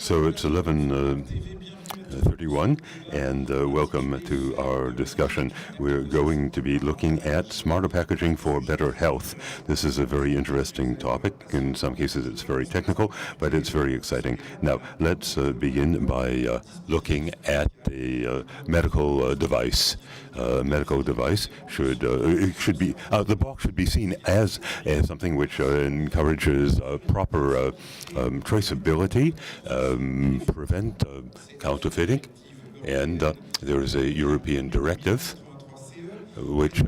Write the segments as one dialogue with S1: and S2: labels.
S1: So it's 11:31, and welcome to our discussion. We're going to be looking at smarter packaging for better health. This is a very interesting topic. In some cases, it's very technical, but it's very exciting. Now, let's begin by looking at a medical device. Medical device should be the box should be seen as something which encourages proper traceability, prevent counterfeiting, and there is a European directive which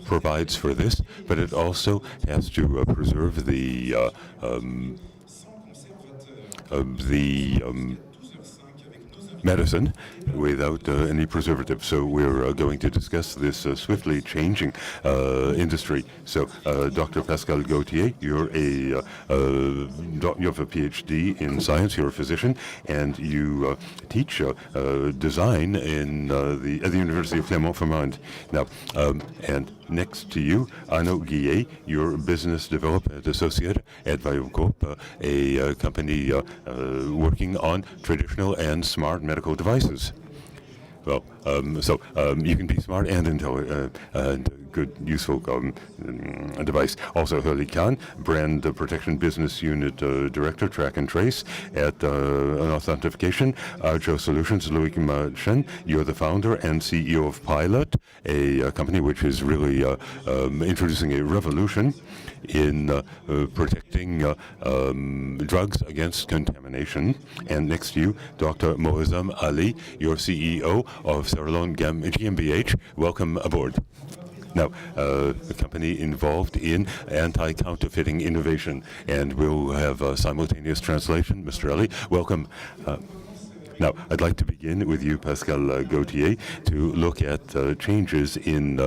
S1: provides for this, but it also has to preserve the medicine without any preservative. So we're going to discuss this swiftly changing industry. So Dr. Pascale Gauthier, you have a PhD in science, you're a physician, and you teach design at the University of Clermont-Ferrand. Now, and next to you, Arnaud, you're business development associate at BIOCORP, a company working on traditional and smart medical devices. Well, you can be smart and intelligent, good, useful device. Also, Herle, brand protection business unit director, track and trace at Authentification. ARJO Solutions, Loic MARCHIN, you're the founder and CEO of PYLOTE, a company which is really introducing a revolution in protecting drugs against contamination. And next to you, Dr. Moazzam Ali, your CEO of SARALON GmbH. Welcome aboard. Now, a company involved in anti-counterfeiting innovation, and we'll have simultaneous translation. Mr. Ali, welcome. Now, I'd like to begin with you, Pascale Gauthier, to look at changes in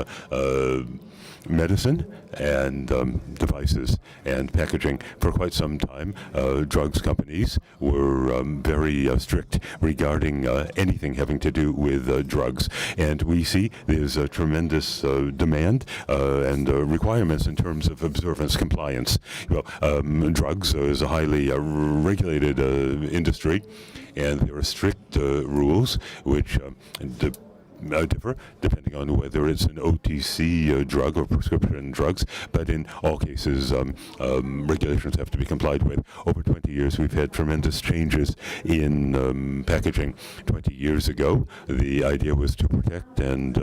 S1: medicine and devices and packaging. For quite some time, drugs companies were very strict regarding anything having to do with drugs. And we see there's a tremendous demand and requirements in terms of observance compliance. Well, drugs is a highly regulated industry, and there are strict rules which differ depending on whether it's an OTC drug or prescription drugs, but in all cases regulations have to be complied with. Over 20 years we've had tremendous changes in packaging. 20 years ago the idea was to protect and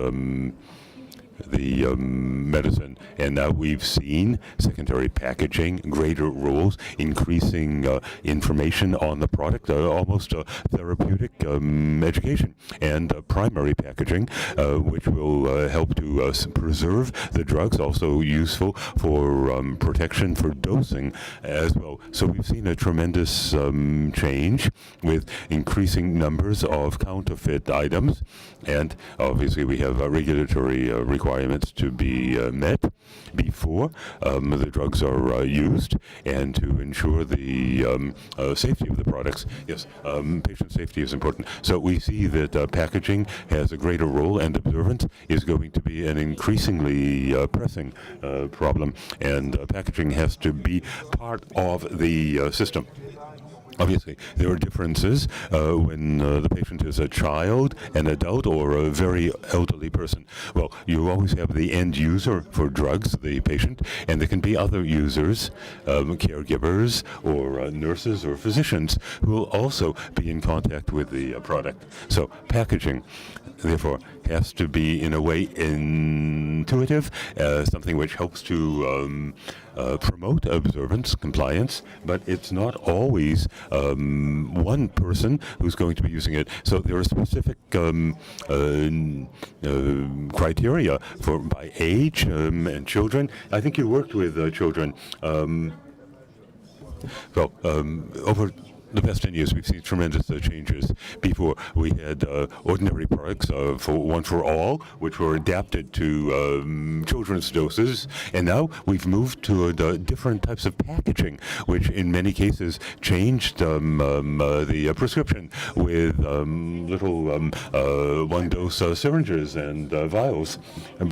S1: the medicine, and now we've seen secondary packaging, greater rules, increasing information on the product, almost therapeutic education, and primary packaging, which will help to preserve the drugs, also useful for protection for dosing as well. So we've seen a tremendous change with increasing numbers of counterfeit items, and obviously we have regulatory requirements to be met before the drugs are used, and to ensure the safety of the products. Yes, patient safety is important. So we see that packaging has a greater role, and observance is going to be an increasingly pressing problem, and packaging has to be part of the system. Obviously, there are differences when the patient is a child, an adult, or a very elderly person. Well, you always have the end user for drugs, the patient, and there can be other users, caregivers, or nurses or physicians, who will also be in contact with the product. So packaging, therefore, has to be in a way intuitive, something which helps to promote observance, compliance, but it's not always one person who's going to be using it. So there are specific criteria for by age and children. I think you worked with children. Over the past 10 years, we've seen tremendous changes. Before, we had ordinary products for one for all, which were adapted to children's doses, and now we've moved to different types of packaging, which in many cases changed the prescription with little one-dose syringes and vials,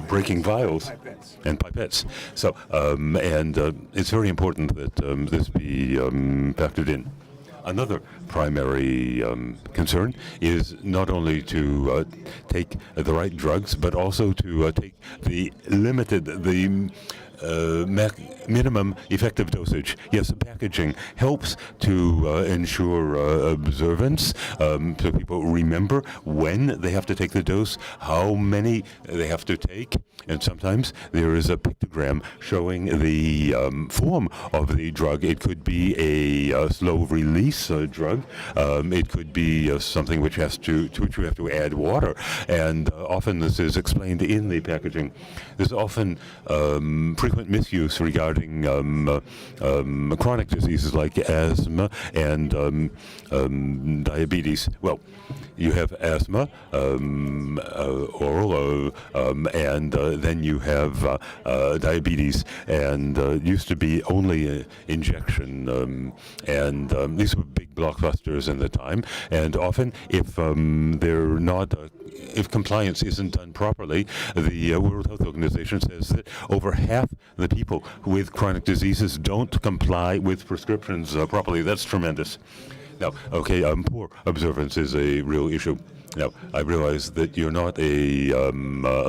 S1: breaking vials and pipettes. So, it's very important that this be factored in. Another primary concern is not only to take the right drugs, but also to take the minimum effective dosage. Yes, packaging helps to ensure observance, so people remember when they have to take the dose, how many they have to take, and sometimes there is a pictogram showing the form of the drug. It could be a slow release drug. It could be something which to which you have to add water, and often this is explained in the packaging. There's often frequent misuse regarding chronic diseases like asthma and diabetes. Well, you have asthma, oral, and then you have diabetes, and used to be only injection, and these were big blockbusters in the time, and often if they're not if compliance isn't done properly, the World Health Organization says that over half the people with chronic diseases don't comply with prescriptions properly. That's tremendous. Now, okay, poor observance is a real issue. Now, I realize that you're not a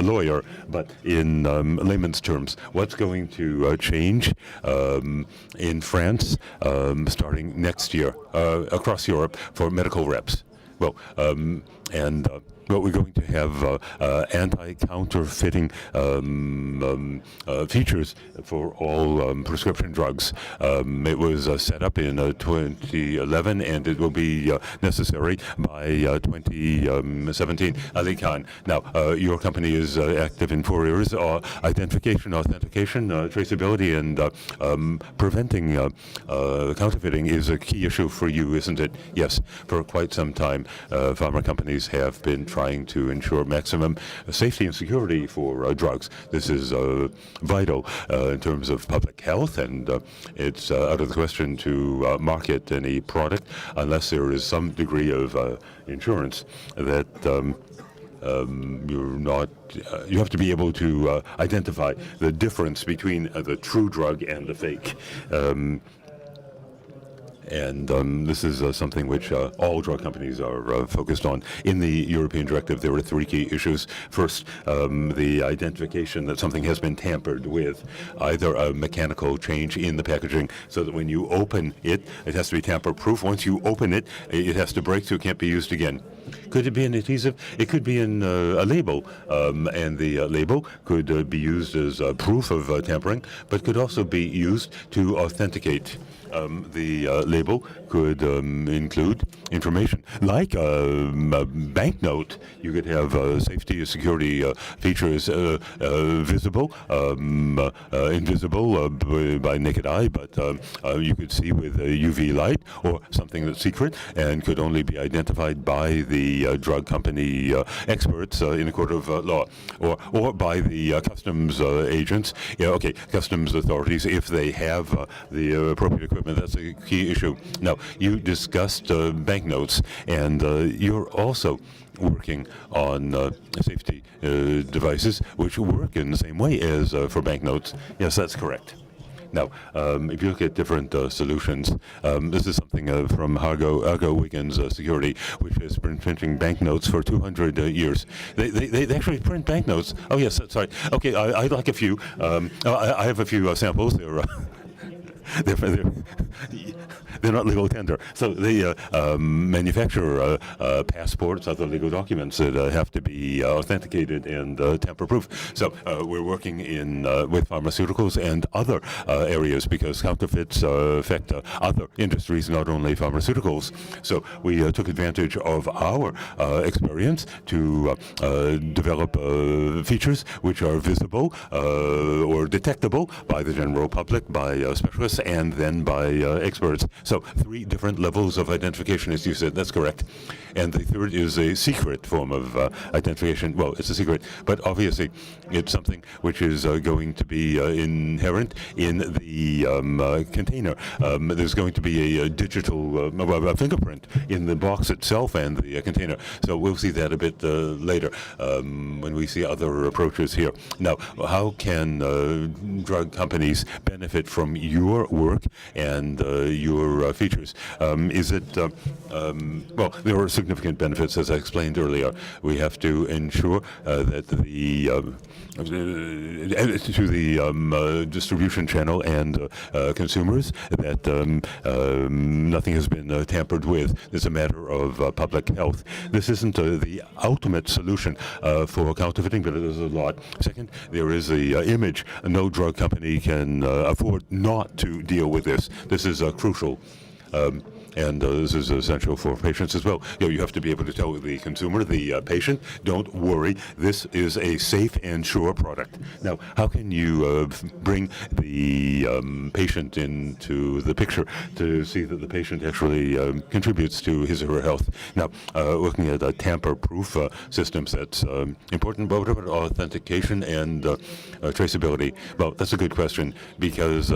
S1: lawyer, but in layman's terms, what's going to change in France starting next year across Europe for medical reps? Well, but we're going to have anti-counterfeiting features for all prescription drugs. It was set up in 2011, and it will be necessary by 2017. Ali Khan. Now, your company is active in 4 areas: identification, authentication, traceability, and preventing counterfeiting is a key issue for you, isn't it? Yes, for quite some time, pharma companies have been trying to ensure maximum safety and security for drugs. This is vital in terms of public health, and it's out of the question to market any product unless there is some degree of insurance that you have to be able to identify the difference between the true drug and the fake. And this is something which all drug companies are focused on. In the European directive, there are 3 key issues. First, the identification that something has been tampered with, either a mechanical change in the packaging so that when you open it, it has to be tamper-proof. Once you open it, it has to break so it can't be used again. Could it be an adhesive? It could be in a label, and the label could be used as proof of tampering, but could also be used to authenticate. The label could include information like a banknote. You could have safety and security features visible, invisible by naked eye, but you could see with a UV light, or something that's secret and could only be identified by the drug company experts in a court of law, or by the customs agents. Yeah, okay, customs authorities, if they have the appropriate equipment. That's a key issue. Now, you discussed banknotes, and you're also working on safety devices which work in the same way as for banknotes. Yes, that's correct. Now, if you look at different solutions, this is something from ARJO Wiggins Security, which has been printing banknotes for 200 years. They actually print banknotes. Oh, yes, sorry. Okay, I'd like a few. I have a few samples. They're not legal tender. So they manufacture passports, other legal documents that have to be authenticated and tamper-proof. So we're working with pharmaceuticals and other areas, because counterfeits affect other industries, not only pharmaceuticals. So we took advantage of our experience to develop features which are visible or detectable by the general public, by specialists, and then by experts. So 3 different levels of identification, as you said. That's correct. And the third is a secret form of identification. Well, it's a secret, but obviously it's something which is going to be inherent in the container. There's going to be a digital fingerprint in the box itself and the container. So we'll see that a bit later when we see other approaches here. Now, how can drug companies benefit from your your work and your features. Is it, well, there are significant benefits, as I explained earlier. We have to ensure that the to the distribution channel and consumers that nothing has been tampered with. It's a matter of public health. This isn't the ultimate solution for counterfeiting, but it is a lot. Second, there is the image. No drug company can afford not to deal with this. This is crucial. And this is essential for patients as well. You have to be able to tell the consumer, the patient, don't worry, this is a safe and sure product. Now, how can you bring the patient into the picture to see that the patient actually contributes to his or her health? Now, looking at tamper-proof systems, that's important. But what about authentication and traceability? Well, that's a good question, because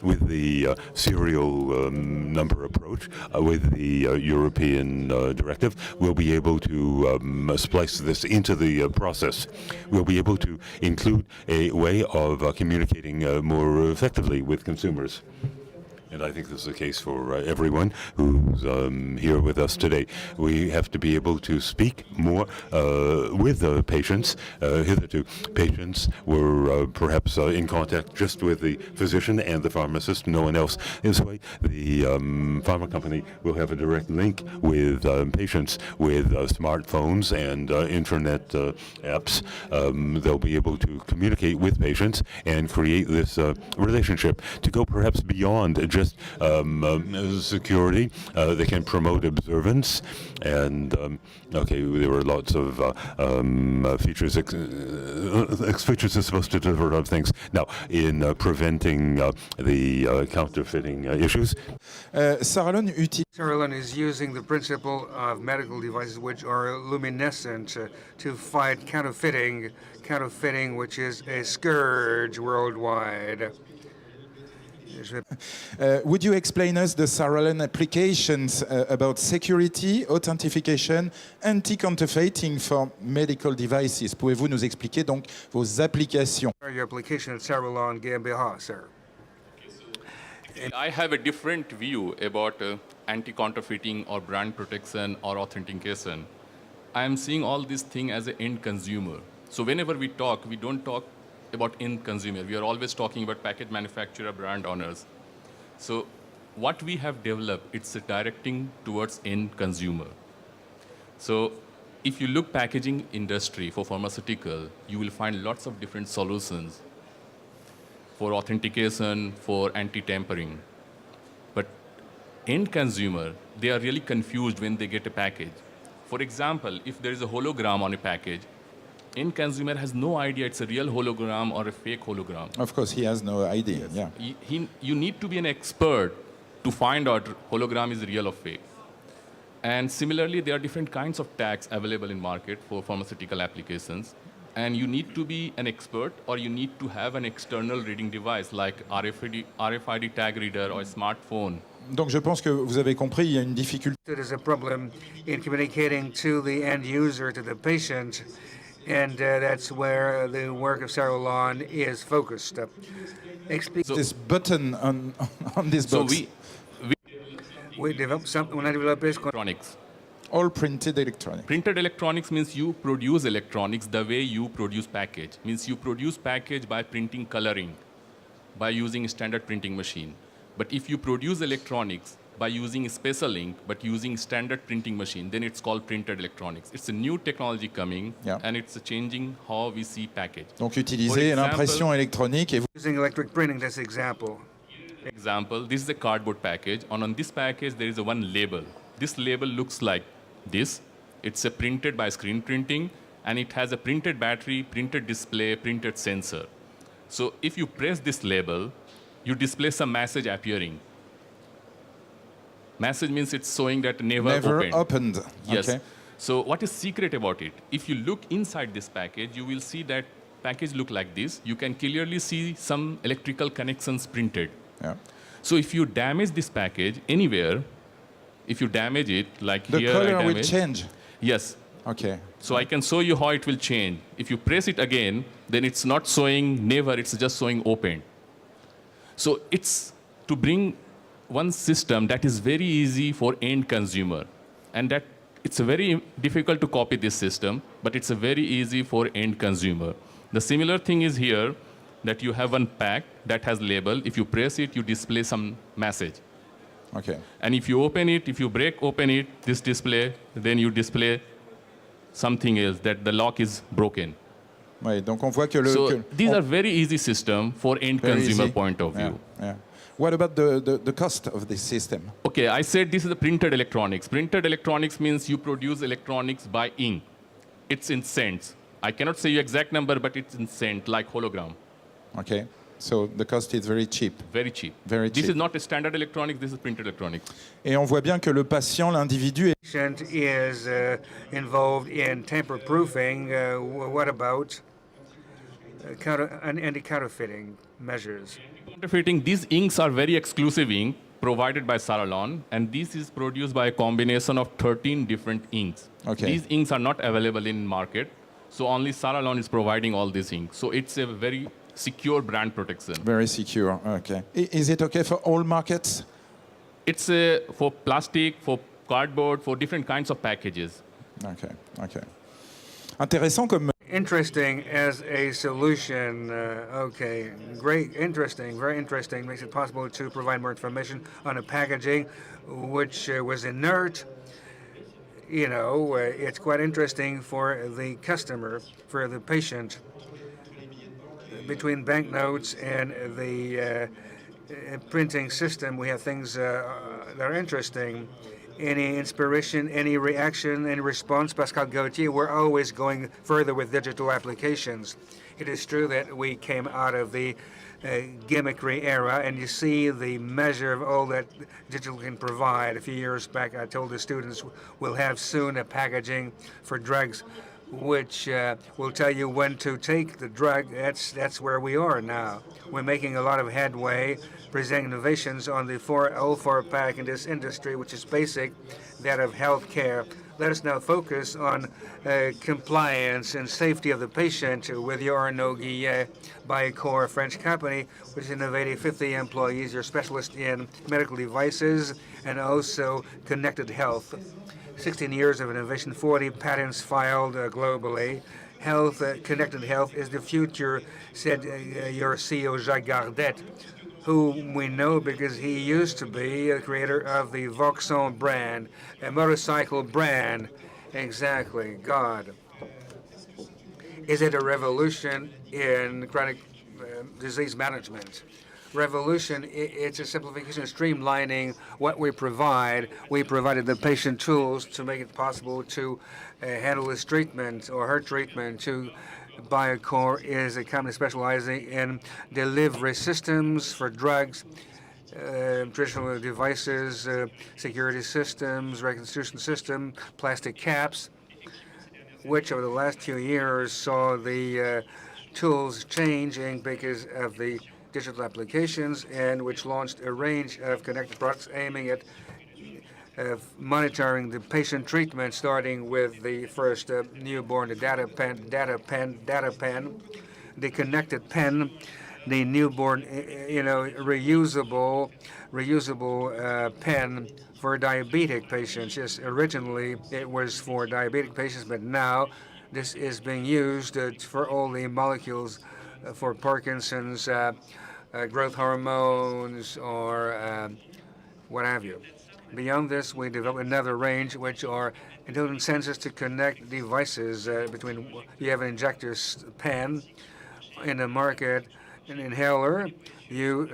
S1: with the serial number approach, with the European directive, we'll be able to splice this into the process. We'll be able to include a way of communicating more effectively with consumers. And I think this is the case for everyone who's here with us today. We have to be able to speak more with the patients. Hitherto, patients were perhaps in contact just with the physician and the pharmacist, no one else. This way, the pharma company will have a direct link with patients with smartphones and internet apps. They'll be able to communicate with patients and create this relationship to go perhaps beyond just security. They can promote observance, and okay, there were lots of features. Features are supposed to deliver other things. Now, in preventing the counterfeiting issues,
S2: SARALON is using the principle of medical devices which are luminescent to fight counterfeiting, which is a scourge worldwide.
S3: Would you explain us the SARALON applications about security, authentification, anti-counterfeiting for medical devices? Pouvez-vous nous expliquer donc vos applications?
S2: Your application at SARALON GmbH, sir.
S4: I have a different view about anti-counterfeiting or brand protection or authentication. I am seeing all this thing as an end consumer. So whenever we talk, we don't talk about end consumer. We are always talking about package manufacturer, brand owners. So what we have developed, it's directing towards end consumer. So if you look packaging industry for pharmaceutical, you will find lots of different solutions for authentication, for anti-tampering. But end consumer, they are really confused when they get a package. For example, if there is a hologram on a package, end consumer has no idea it's a real hologram or a fake hologram.
S3: Of course, he has no idea.
S4: Yes.
S3: Yeah.
S4: You need to be an expert to find out hologram is real or fake. And similarly, there are different kinds of tags available in market for pharmaceutical applications. And you need to be an expert, or you need to have an external reading device like RFID tag reader or a smartphone.
S3: Donc je pense que vous avez compris, il y a une difficulté.
S2: There's a problem in communicating to the end user, to the patient, and that's where the work of SARALON is focused.
S3: So this button on this box.
S4: So
S2: we developed something when I developed this.
S4: Electronics.
S3: All printed electronics.
S4: Printed electronics means you produce electronics the way you produce package. Means you produce package by printing coloring, by using standard printing machine. But if you produce electronics by using special ink, but using standard printing machine, then it's called printed electronics. It's a new technology coming, and it's changing how we see package.
S3: Donc utiliser l'impression électronique et
S2: using electric printing, that's example.
S4: Example, this is a cardboard package, and on this package there is a one label. This label looks like this. It's a printed by screen printing, and it has a printed battery, printed display, printed sensor. So if you press this label, you display some message appearing. Message means it's showing that never
S3: opened.
S4: Yes.
S3: Okay.
S4: So what is secret about it? If you look inside this package, you will see that package look like this. You can clearly see some electrical connections printed.
S3: Yeah.
S4: So if you damage this package anywhere, if you damage it, like
S3: the
S4: here,
S3: color will change.
S4: Yes.
S3: Okay.
S4: So I can show you how it will change. If you press it again, then it's not showing never, it's just showing open. So it's to bring one system that is very easy for end consumer, and that it's very difficult to copy this system, but it's a very easy for end consumer. The similar thing is here, that you have one pack that has label. If you press it, you display some message.
S3: Okay.
S4: And if you open it, if you break open it, this display, then you display something else, that the lock is broken.
S3: Ouais, donc on voit que
S4: So these are very easy system for end
S3: Very
S4: consumer
S3: easy.
S4: point of view.
S3: Yeah. What about the cost of this system?
S4: Okay, I said this is the printed electronics. Printed electronics means you produce electronics by ink. It's in cents. I cannot say you exact number, but it's in cent, like hologram.
S3: Okay. So the cost is very cheap.
S4: Very cheap.
S3: Very
S4: This
S3: cheap.
S4: is not a standard electronics, this is printed electronics.
S3: Et on voit bien que le patient, l'individu,
S2: Patient is involved in tamper-proofing. What about anti-counterfeiting measures?
S4: Counterfeiting, these inks are very exclusive ink provided by SARALON, and this is produced by a combination of 13 different inks.
S3: Okay.
S4: These inks are not available in market, so only SARALON is providing all these inks. So it's a very secure brand protection.
S3: very secure. Okay. Is it okay for all markets?
S4: It's for plastic, for cardboard, for different kinds of packages.
S3: Okay. Okay. Intéressant comme.
S2: Interesting as a solution. Okay, great, interesting, very interesting. Makes it possible to provide more information on a packaging which was inert. You know, it's quite interesting for the customer, for the patient. Between banknotes and the printing system, we have things that are interesting. Any inspiration, any reaction, any response, Pascale Gauthier? We're always going further with digital applications. It is true that we came out of the gimmickry era, and you see the measure of all that digital can provide. A few years back, I told the students we'll have soon a packaging for drugs which will tell you when to take the drug. That's where we are now. We're making a lot of headway, presenting innovations on the ALL4PACK in this industry, which is basic, that of healthcare. Let us now focus on compliance and safety of the patient with your Arnaud, BIOCORP, French company, which is innovating 50 employees. You're a specialist in medical devices and also connected health. 16 years of innovation, 40 patents filed globally. Health, connected health is the future, said your CEO, Jacques Gardet, who we know because he used to be a creator of the Vauxhall brand, a motorcycle brand. Exactly, God. Is it a revolution in chronic disease management? Revolution, it's a simplification, streamlining what we provide. We provided the patient tools to make it possible to handle his treatment or her treatment. BIOCORP is a company specializing in delivery systems for drugs, traditional devices, security systems, reconstitution system, plastic caps, which over the last few years saw the tools changing because of the digital applications, and which launched a range of connected products aiming at monitoring the patient treatment, starting with the first newborn, the data pen, the connected pen, the newborn, reusable pen for diabetic patients. Yes, originally it was for diabetic patients, but now this is being used for all the molecules for Parkinson's, growth hormones, or what have you. Beyond this, we developed another range, which are intelligent sensors to connect devices between. You have an injector pen in the market, an inhaler. You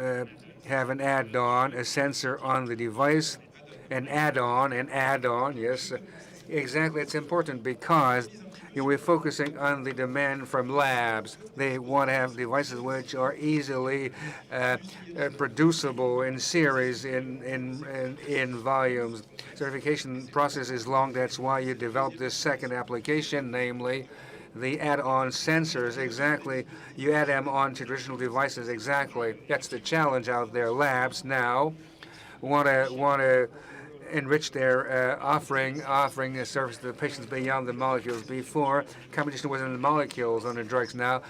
S2: have an add-on, a sensor on the device, an add-on, yes. Exactly, it's important because we're focusing on the demand from labs. They want to have devices which are easily producible in series, in volumes. Certification process is long. That's why you developed this second application, namely the add-on sensors. Exactly, you add them on to traditional devices. Exactly, that's the challenge out there. Labs now want to enrich their offering a service to the patients beyond the molecules. Before, competition was in the molecules on the drugs. Now,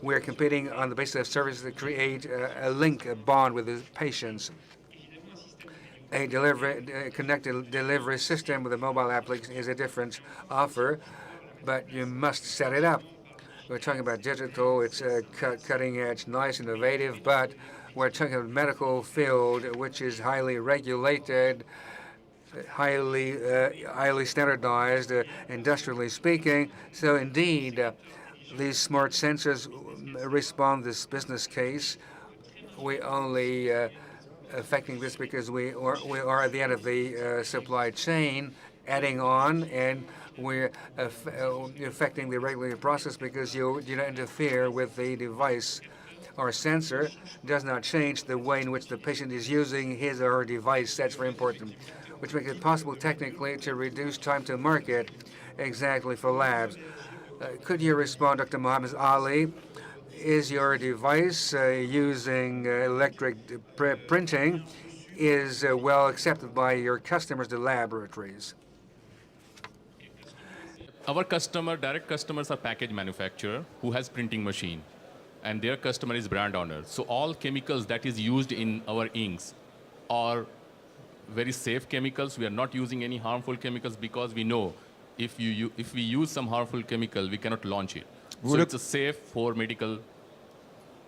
S2: we're competing on the basis of services that create a link, a bond with the patients. A connected delivery system with a mobile application is a different offer, but you must set it up. We're talking about digital, it's cutting edge, nice, innovative, but we're talking about medical field, which is highly regulated, highly standardized, industrially speaking. So indeed, these smart sensors respond to this business case. We only affecting this because we are at the end of the supply chain, adding on, and we're affecting the regulatory process because you don't interfere with the device. Our sensor does not change the way in which the patient is using his or her device. That's very important, which makes it possible technically to reduce time to market exactly for labs. Could you respond, Dr. Mohamed Ali? Is your device using electric printing is well accepted by your customers, the laboratories?
S4: Our direct customers are package manufacturer who has printing machine, and their customer is brand owner. So all chemicals that is used in our inks are very safe chemicals. We are not using any harmful chemicals because we know if we use some harmful chemical, we cannot launch it. So it's safe for medical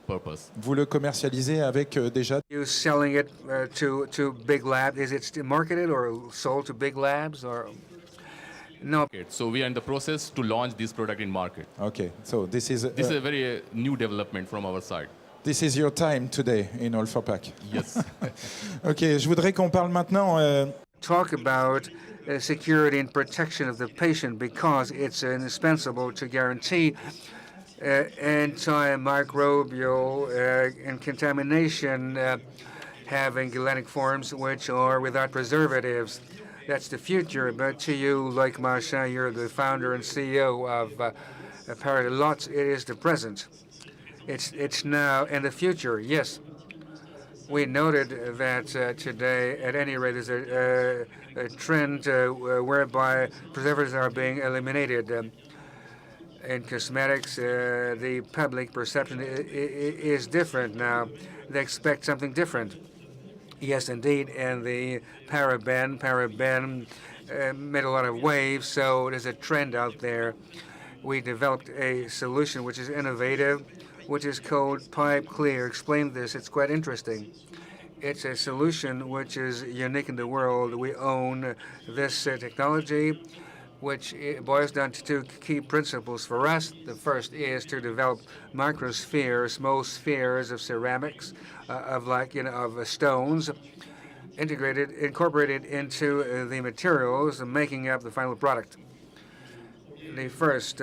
S4: purpose.
S3: Vous le commercialisez avec déjà.
S2: You selling it to big labs? Is it still marketed or sold to big labs or? No.
S4: So we are in the process to launch this product in market.
S3: Okay, so this is
S4: a very new development from our side.
S3: This is your time today in ALL4PACK.
S4: Yes.
S3: Okay, je voudrais qu'on parle maintenant.
S2: Talk about security and protection of the patient because it's indispensable to guarantee antimicrobial and contamination having galenic forms which are without preservatives. That's the future. But to you, Loic MARCHIN, you're the founder and CEO of PYLOTE. It is the present. It's now and the future. Yes. We noted that today, at any rate, there's a trend whereby preservatives are being eliminated. In cosmetics, the public perception is different now. They expect something different. Yes, indeed, and the paraben made a lot of waves, so there's a trend out there. We developed a solution which is innovative, which is called Pipe Clear. Explain this, it's quite interesting. It's a solution which is unique in the world. We own this technology, which boils down to two key principles for us. The first is to develop microspheres, small spheres of ceramics, of stones, incorporated into the materials, making up the final product. The first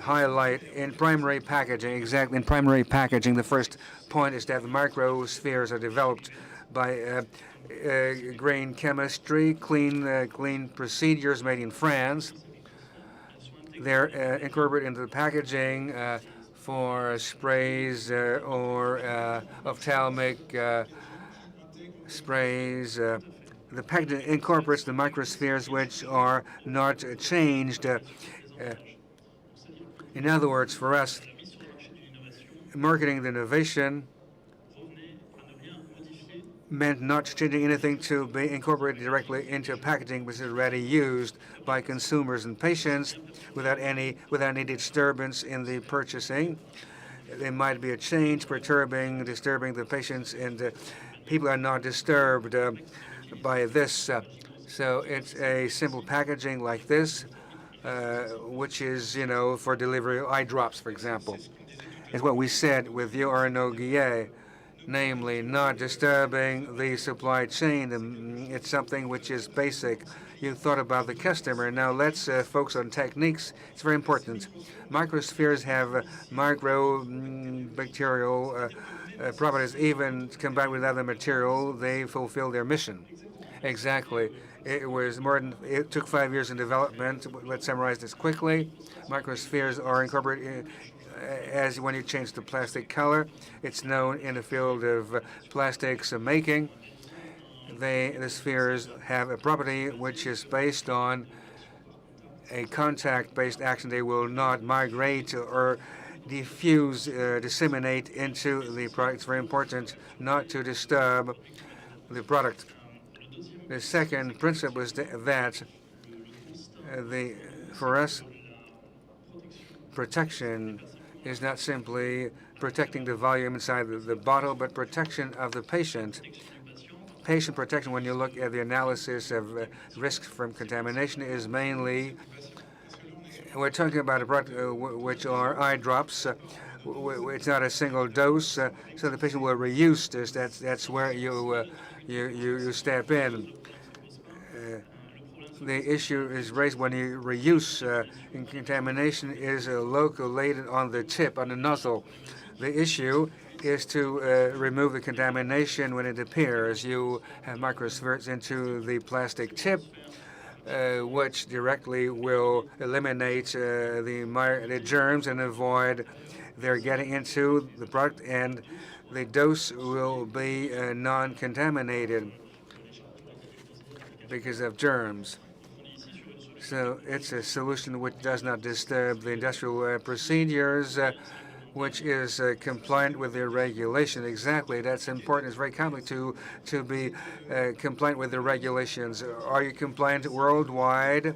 S2: highlight in primary packaging, exactly in primary packaging, the first point is that the microspheres are developed by grain chemistry, clean procedures made in France. They're incorporated into the packaging for sprays or ophthalmic sprays. The packaging incorporates the microspheres which are not changed. In other words, for us, marketing the innovation meant not changing anything to be incorporated directly into packaging which is already used by consumers and patients without any disturbance in the purchasing. There might be a change disturbing the patients, and people are not disturbed by this. So it's a simple packaging like this, which is, for delivery of eye drops, for example. It's what we said with you, Arnaud, namely not disturbing the supply chain. It's something which is basic. You thought about the customer. Now let's focus on techniques. It's very important. Microspheres have microbacterial properties. Even combined with other material, they fulfill their mission. Exactly. It took 5 years in development. Let's summarize this quickly. Microspheres are incorporated as when you change the plastic color. It's known in the field of plastics making. The spheres have a property which is based on a contact-based action. They will not migrate or disseminate into the product. It's very important not to disturb the product. The second principle is that for us, protection is not simply protecting the volume inside the bottle, but protection of the patient. Patient protection, when you look at the analysis of risks from contamination, is mainly, we're talking about a product which are eye drops. It's not a single dose, so the patient will reuse this. That's where you step in. The issue is raised when you reuse, and contamination is located on the tip, on the nozzle. The issue is to remove the contamination when it appears. You have microspheres into the plastic tip, which directly will eliminate the germs and avoid their getting into the product, and the dose will be non-contaminated because of germs. So it's a solution which does not disturb the industrial procedures, which is compliant with the regulation. Exactly, that's important. It's very complex to be compliant with the regulations. Are you compliant worldwide?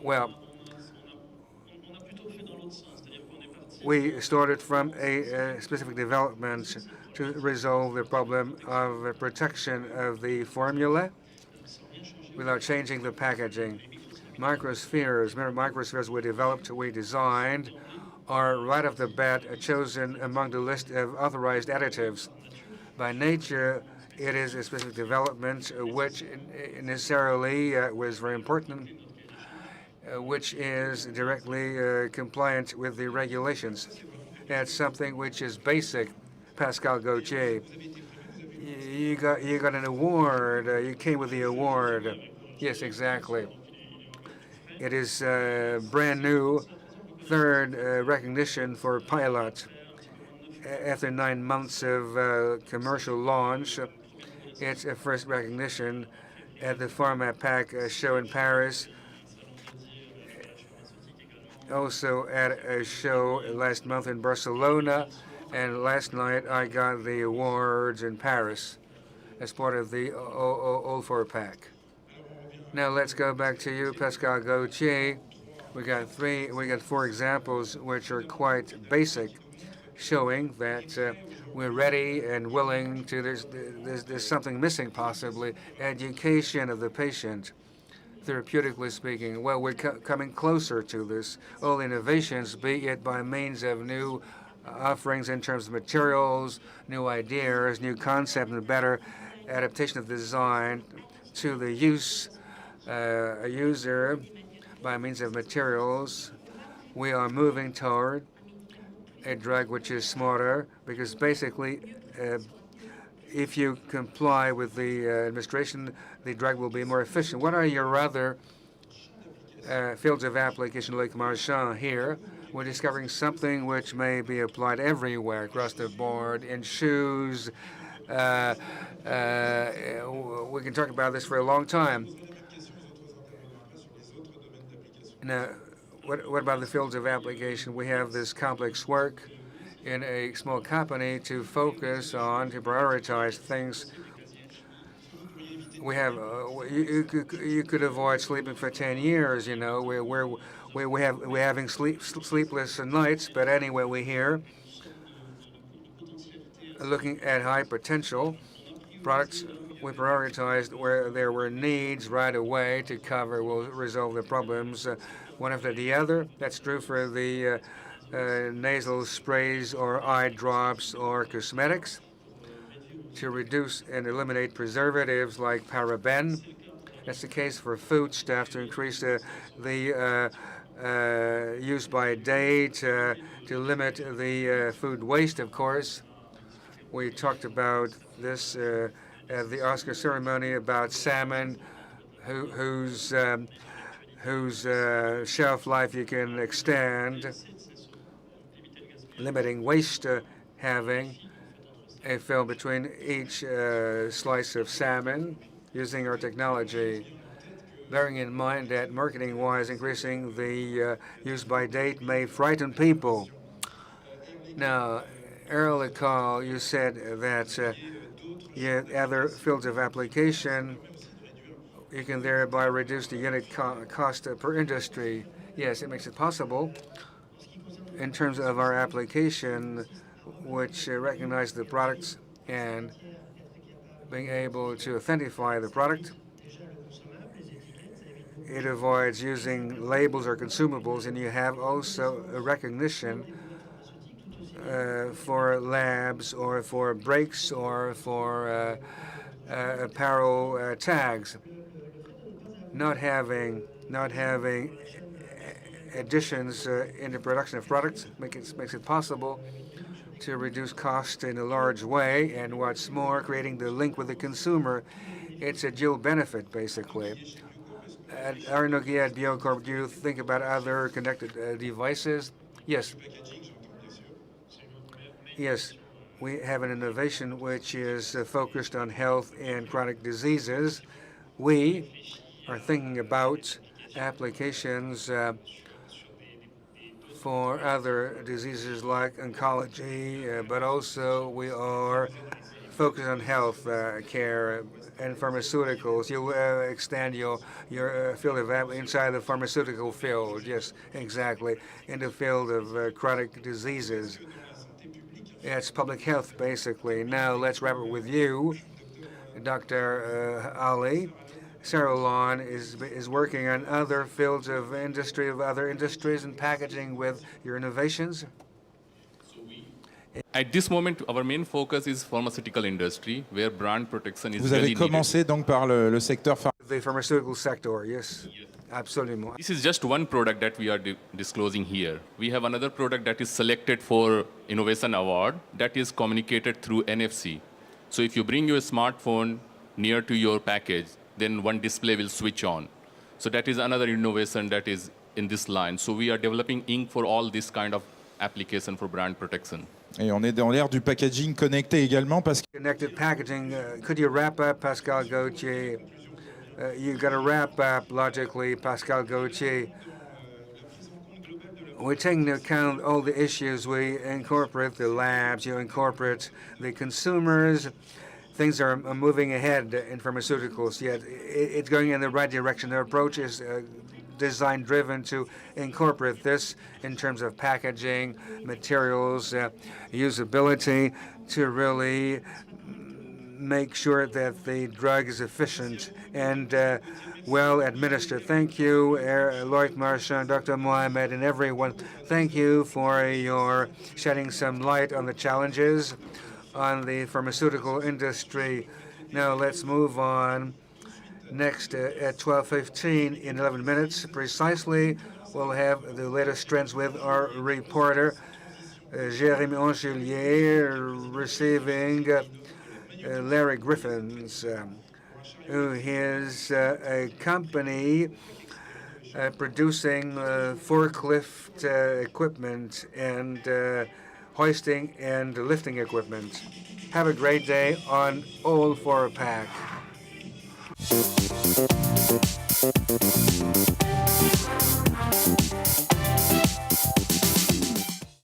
S2: Well, we started from a specific development to resolve the problem of protection of the formula without changing the packaging. Microspheres we developed, we designed, are right off the bat chosen among the list of authorized additives. By nature, it is a specific development which necessarily was very important, which is directly compliant with the regulations. That's something which is basic. Pascale Gauthier, you got an award. You came with the award. Yes, exactly. It is brand new, third recognition for PYLOTE. After 9 months of commercial launch, it's a first recognition at the ALL4PACK show in Paris. Also at a show last month in Barcelona, and last night I got the awards in Paris as part of the ALL4PACK. Now let's go back to you, Pascale Gauthier. We got 4 examples which are quite basic, showing that we're ready and willing to. There's something missing possibly. Education of the patient, therapeutically speaking. Well, we're coming closer to this. All innovations, be it by means of new offerings in terms of materials, new ideas, new concept, and better adaptation of the design to the user by means of materials. We are moving toward a drug which is smarter, because basically if you comply with the administration, the drug will be more efficient. What are your other fields of application, Loic MARCHIN here? We're discovering something which may be applied everywhere across the board, in shoes. We can talk about this for a long time. Now, what about the fields of application? We have this complex work in a small company to focus on, to prioritize things. We have, you could avoid sleeping for 10 years, you know. We're having sleepless nights, but anyway, we're here looking at high potential products. We prioritized where there were needs right away to cover, will resolve the problems one after the other. That's true for the nasal sprays or eye drops or cosmetics, to reduce and eliminate preservatives like paraben. That's the case for foodstuff, to increase the use by date, to limit the food waste, of course. We talked about this at the Oscar ceremony about salmon, whose shelf life you can extend, limiting waste, having a film between each slice of salmon using our technology, bearing in mind that marketing-wise, increasing the use by date may frighten people. Now, Herle, you said that Yet other fields of application, you can thereby reduce the unit cost per industry. Yes, it makes it possible in terms of our application, which recognize the products and being able to authentify the product. It avoids using labels or consumables, and you have also a recognition for labs or for brakes or for apparel tags. Not having additions in the production of products makes it possible to reduce cost in a large way, and what's more, creating the link with the consumer. It's a dual benefit, basically. At Arnaud at BIOCORP, do you think about other connected devices? Yes. Yes, we have an innovation which is focused on health and chronic diseases. We are thinking about applications for other diseases like oncology, but also we are focused on health care and pharmaceuticals. You extend your field of inside the pharmaceutical field. Yes, exactly, in the field of chronic diseases. It's public health, basically. Now let's wrap it with you, Dr. Ali. SARALON is working on other fields of industry, of other industries and packaging with your innovations.
S4: At this moment, our main focus is pharmaceutical industry, where brand protection is
S3: Vous avez
S4: really
S3: commencé
S4: needed.
S3: donc par le secteur
S2: The pharmaceutical sector, yes, absolutely.
S4: This is just one product that we are disclosing here. We have another product that is selected for Innovation Award that is communicated through NFC. So if you bring your smartphone near to your package, then one display will switch on. So that is another innovation that is in this line. So we are developing ink for all this kind of application for brand protection.
S3: Et on est dans l'ère du packaging connecté également parce que
S2: Connected packaging, could you wrap up, Pascale Gauthier? You've got to wrap up logically, Pascale Gauthier. We're taking into account all the issues. We incorporate the labs, you incorporate the consumers. Things are moving ahead in pharmaceuticals, yet it's going in the right direction. Their approach is design-driven to incorporate this in terms of packaging, materials, usability, to really make sure that the drug is efficient and well administered. Thank you, Loic MARCHIN, Dr. Mohamed, and everyone. Thank you for your shedding some light on the challenges on the pharmaceutical industry. Now let's move on. Next, at 12:15, in 11 minutes precisely, we'll have the latest trends with our reporter, Jérémy Angelier, receiving Larry Griffin's, who is a company producing forklift equipment and hoisting and lifting equipment. Have a great day on ALL4PACK.